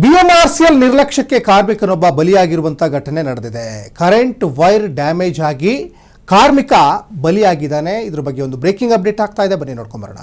BMRCL ನಿರ್ಲಕ್ಷ್ಯಕ್ಕೆ ಕಾರ್ಮಿಕನೊಬ್ಬ ಬಲಿಯಾಗಿರುವಂತಹ ಘಟನೆ ನಡೆದಿದೆ. Current wire damage ಆಗಿ ಕಾರ್ಮಿಕ ಬಲಿಯಾಗಿದ್ದಾನೆ. ಇದರ ಬಗ್ಗೆ ಒಂದು ಬ್ರೇಕಿಂಗ್ ಅಪ್ಡೇಟ್ ಆಗ್ತಾ ಇದೆ, ಬನ್ನಿ ನೋಡ್ಕೊಂಡು ಬರೋಣ.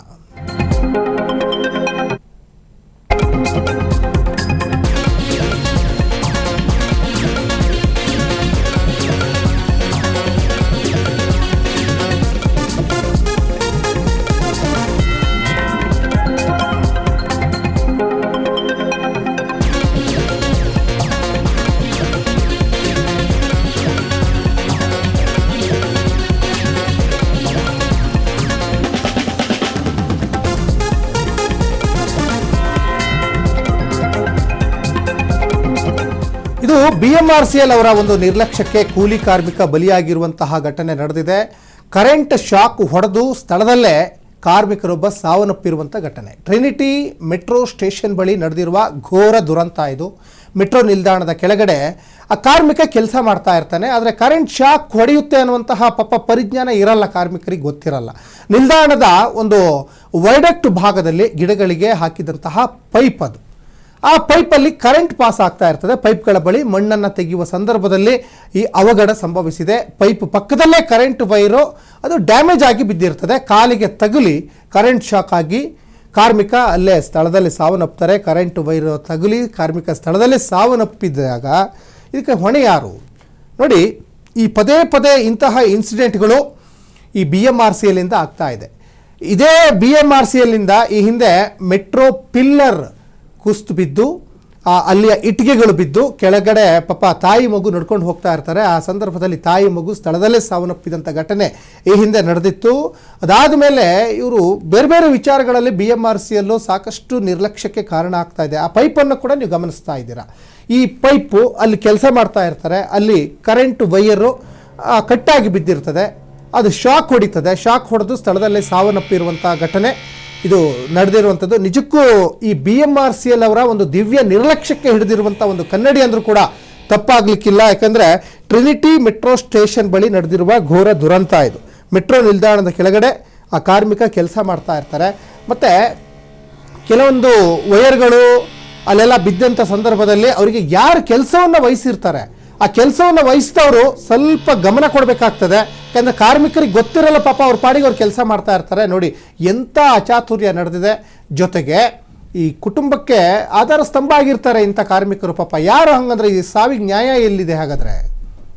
ಇದು BMRCL ಅವರ ಒಂದು ನಿರ್ಲಕ್ಷ್ಯಕ್ಕೆ ಕೂಲಿ ಕಾರ್ಮಿಕ ಬಲಿಯಾಗಿರುವಂತಹ ಘಟನೆ ನಡೆದಿದೆ. ಕರೆಂಟ್ ಶಾಕ್ ಹೊಡೆದು ಸ್ಥಳದಲ್ಲೇ ಕಾರ್ಮಿಕರೊಬ್ಬ ಸಾವನ್ನಪ್ಪಿರುವಂಥ ಘಟನೆ. ಟ್ರಿನಿಟಿ ಮೆಟ್ರೋ ಸ್ಟೇಷನ್ ಬಳಿ ನಡೆದಿರುವ ಘೋರ ದುರಂತ ಇದು. ಮೆಟ್ರೋ ನಿಲ್ದಾಣದ ಕೆಳಗಡೆ ಆ ಕಾರ್ಮಿಕ ಕೆಲಸ ಮಾಡ್ತಾ ಇರ್ತಾನೆ. ಆದರೆ ಕರೆಂಟ್ ಶಾಕ್ ಹೊಡೆಯುತ್ತೆ ಅನ್ನುವಂತಹ ಪರಿಜ್ಞಾನ ಇರಲ್ಲ, ಕಾರ್ಮಿಕರಿಗೆ ಗೊತ್ತಿರಲ್ಲ. ನಿಲ್ದಾಣದ ಒಂದು ವೈಡಕ್ಟ್ ಭಾಗದಲ್ಲಿ ಗಿಡಗಳಿಗೆ ಹಾಕಿದಂತಹ ಪೈಪ್ ಅದು. ಆ ಪೈಪಲ್ಲಿ ಕರೆಂಟ್ ಪಾಸ್ ಆಗ್ತಾ ಇರ್ತದೆ. ಪೈಪ್ಗಳ ಬಳಿ ಮಣ್ಣನ್ನು ತೆಗೆಯುವ ಸಂದರ್ಭದಲ್ಲಿ ಈ ಅವಘಡ ಸಂಭವಿಸಿದೆ. ಪೈಪ್ ಪಕ್ಕದಲ್ಲೇ ಕರೆಂಟ್ ವೈರು ಅದು ಡ್ಯಾಮೇಜ್ ಆಗಿ ಬಿದ್ದಿರ್ತದೆ. ಕಾಲಿಗೆ ತಗುಲಿ ಕರೆಂಟ್ ಶಾಕ್ ಆಗಿ ಕಾರ್ಮಿಕ ಅಲ್ಲೇ ಸ್ಥಳದಲ್ಲಿ ಸಾವನ್ನಪ್ತಾರೆ. ಕರೆಂಟ್ ವೈರು ತಗುಲಿ ಕಾರ್ಮಿಕ ಸ್ಥಳದಲ್ಲಿ ಸಾವನ್ನಪ್ಪಿದಾಗ ಇದಕ್ಕೆ ಹೊಣೆ ಯಾರು? ನೋಡಿ, ಈ ಪದೇ ಪದೇ ಇಂತಹ ಇನ್ಸಿಡೆಂಟ್ಗಳು ಈ BMRCL ಇಂದ ಆಗ್ತಾ ಇದೆ. ಇದೇ BMRCL ಇಂದ ಈ ಹಿಂದೆ ಮೆಟ್ರೋ ಪಿಲ್ಲರ್ ಕುಸ್ತು ಬಿದ್ದು ಅಲ್ಲಿಯ ಇಟ್ಟಿಗೆಗಳು ಬಿದ್ದು ಕೆಳಗಡೆ ತಾಯಿ ಮಗು ನಡ್ಕೊಂಡು ಹೋಗ್ತಾ ಇರ್ತಾರೆ. ಆ ಸಂದರ್ಭದಲ್ಲಿ ತಾಯಿ ಮಗು ಸ್ಥಳದಲ್ಲೇ ಸಾವನ್ನಪ್ಪಿದಂಥ ಘಟನೆ ಈ ಹಿಂದೆ ನಡೆದಿತ್ತು. ಅದಾದ ಮೇಲೆ ಇವರು ಬೇರೆ ಬೇರೆ ವಿಚಾರಗಳಲ್ಲಿ BMRCL ಸಾಕಷ್ಟು ನಿರ್ಲಕ್ಷ್ಯಕ್ಕೆ ಕಾರಣ ಆಗ್ತಾ ಇದೆ. ಆ ಪೈಪನ್ನು ಕೂಡ ನೀವು ಗಮನಿಸ್ತಾ ಇದ್ದೀರಾ. ಈ ಪೈಪು ಅಲ್ಲಿ ಕೆಲಸ ಮಾಡ್ತಾ ಇರ್ತಾರೆ. ಅಲ್ಲಿ ಕರೆಂಟ್ ವೈಯರು ಕಟ್ಟಾಗಿ ಬಿದ್ದಿರ್ತದೆ. ಅದು ಶಾಕ್ ಹೊಡಿತದೆ. ಶಾಕ್ ಹೊಡೆದು ಸ್ಥಳದಲ್ಲೇ ಸಾವನ್ನಪ್ಪಿರುವಂಥ ಘಟನೆ ಇದು ನಡೆದಿರುವಂಥದ್ದು. ನಿಜಕ್ಕೂ ಈ BMRCL ಅವರ ಒಂದು ದಿವ್ಯ ನಿರ್ಲಕ್ಷ್ಯಕ್ಕೆ ಹಿಡಿದಿರುವಂಥ ಒಂದು ಕನ್ನಡಿ ಅಂದರೂ ಕೂಡ ತಪ್ಪಾಗಲಿಕ್ಕಿಲ್ಲ. ಯಾಕಂದರೆ ಟ್ರಿನಿಟಿ ಮೆಟ್ರೋ ಸ್ಟೇಷನ್ ಬಳಿ ನಡೆದಿರುವ ಘೋರ ದುರಂತ ಇದು. ಮೆಟ್ರೋ ನಿಲ್ದಾಣದ ಕೆಳಗಡೆ ಆ ಕಾರ್ಮಿಕ ಕೆಲಸ ಮಾಡ್ತಾ ಇರ್ತಾರೆ. ಮತ್ತು ಕೆಲವೊಂದು ವೈರ್ಗಳು ಅಲ್ಲೆಲ್ಲ ಬಿದ್ದಂಥ ಸಂದರ್ಭದಲ್ಲಿ ಅವರಿಗೆ ಯಾರು ಕೆಲಸವನ್ನು ವಹಿಸಿರ್ತಾರೆ ಆ ಕೆಲಸವನ್ನು ವಹಿಸಿದವರು ಸ್ವಲ್ಪ ಗಮನ ಕೊಡಬೇಕಾಗ್ತದೆ. ಯಾಕಂದರೆ ಕಾರ್ಮಿಕರಿಗೆ ಗೊತ್ತಿರಲ್ಲ, ಅವ್ರ ಪಾಡಿಗೆ ಅವ್ರು ಕೆಲಸ ಮಾಡ್ತಾ ಇರ್ತಾರೆ. ನೋಡಿ ಎಂಥ ಅಚಾತುರ್ಯ ನಡೆದಿದೆ. ಜೊತೆಗೆ ಈ ಕುಟುಂಬಕ್ಕೆ ಆಧಾರ ಸ್ತಂಭ ಆಗಿರ್ತಾರೆ ಇಂಥ ಕಾರ್ಮಿಕರು. ಯಾರು ಹಂಗಂದ್ರೆ ಈ ಸಾವಿಗೆ ನ್ಯಾಯ ಎಲ್ಲಿದೆ ಹಾಗಾದರೆ?